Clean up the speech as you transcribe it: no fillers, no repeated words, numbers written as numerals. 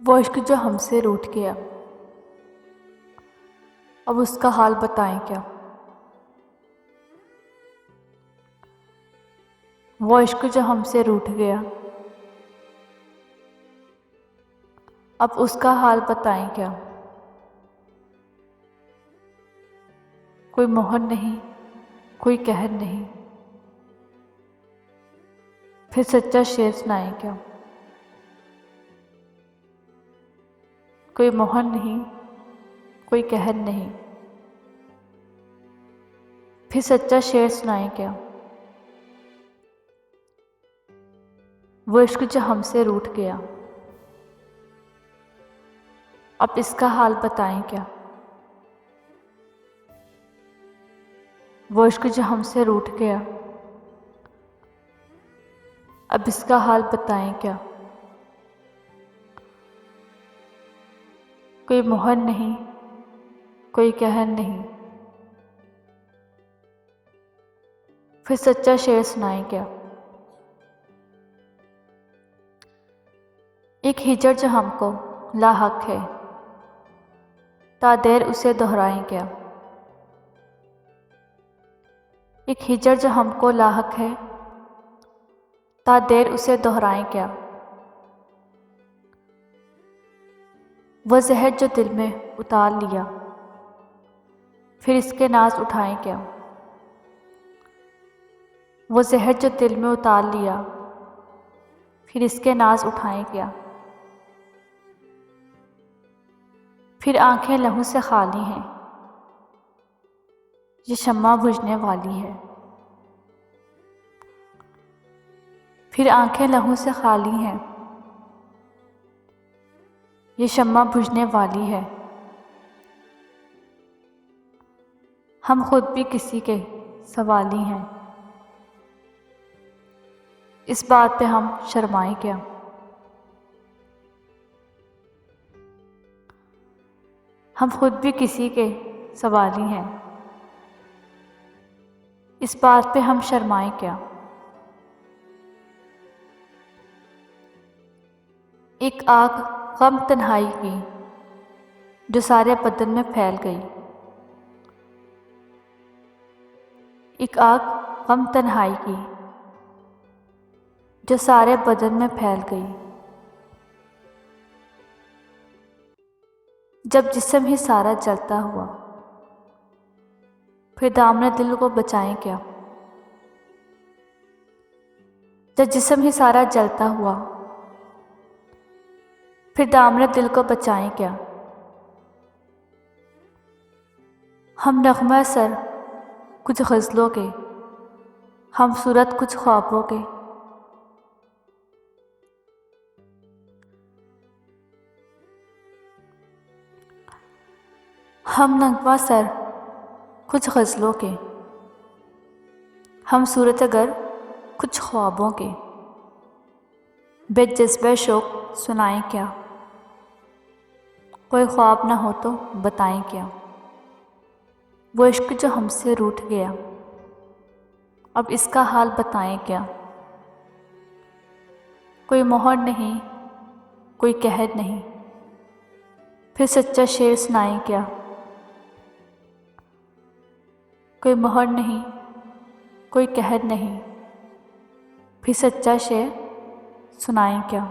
وہ عشق جو ہم سے روٹھ گیا، اب اس کا حال بتائیں کیا۔ وہ عشق جو ہم سے روٹھ گیا، اب اس کا حال بتائیں کیا۔ کوئی مہر نہیں، کوئی قہر نہیں، پھر سچا شعر سنائیں کیا۔ کوئی مہر نہیں، کوئی قہر نہیں، پھر سچا شعر سنائیں کیا۔ وہ عشق جو ہم سے روٹھ گیا، اب اس کا حال بتائیں کیا۔ وہ عشق جو ہم سے روٹھ گیا، اب اس کا حال بتائیں کیا۔ کوئی مہر نہیں، کوئی قہر نہیں، پھر سچا شعر سنائیں کیا۔ ایک ہجر جو ہم کو لاحق ہے، تا دیر اسے دہرائیں کیا۔ ایک ہجر جو ہم کو لاحق ہے، تا دیر اسے دہرائیں کیا۔ وہ زہر جو دل میں اتار لیا، پھر اس کے ناز اٹھائیں کیا۔ وہ زہر جو دل میں اتار لیا، پھر اس کے ناز اٹھائیں کیا۔ پھر آنکھیں لہو سے خالی ہیں، یہ شمع بجھنے والی ہے۔ پھر آنکھیں لہو سے خالی ہیں، یہ شمع بجھنے والی ہے۔ ہم خود بھی کسی کے سوالی ہیں، اس بات پہ ہم شرمائیں کیا۔ ہم خود بھی کسی کے سوالی ہیں، اس بات پہ ہم شرمائیں کیا۔ ایک آگ غم تنہائی کی جو سارے بدن میں پھیل گئی۔ ایک آگ غم تنہائی کی جو سارے بدن میں پھیل گئی۔ جب جسم ہی سارا جلتا ہوا، پھر دامن دل کو بچائیں کیا۔ جب جسم ہی سارا جلتا ہوا، پھر دامن دل کو بچائیں کیا۔ ہم نغمہ سر کچھ غزلوں کے، ہم صورت کچھ خوابوں کے۔ ہم نغمہ سر کچھ غزلوں کے، ہم صورت گر کچھ خوابوں کے۔ بے جذبہ شوق سنائیں کیا، کوئی خواب نہ ہو تو بتائیں کیا۔ وہ عشق جو ہم سے روٹھ گیا، اب اس کا حال بتائیں کیا۔ کوئی مہر نہیں، کوئی قہر نہیں، پھر سچا شعر سنائیں کیا۔ کوئی مہر نہیں، کوئی قہر نہیں، پھر سچا شعر سنائیں کیا۔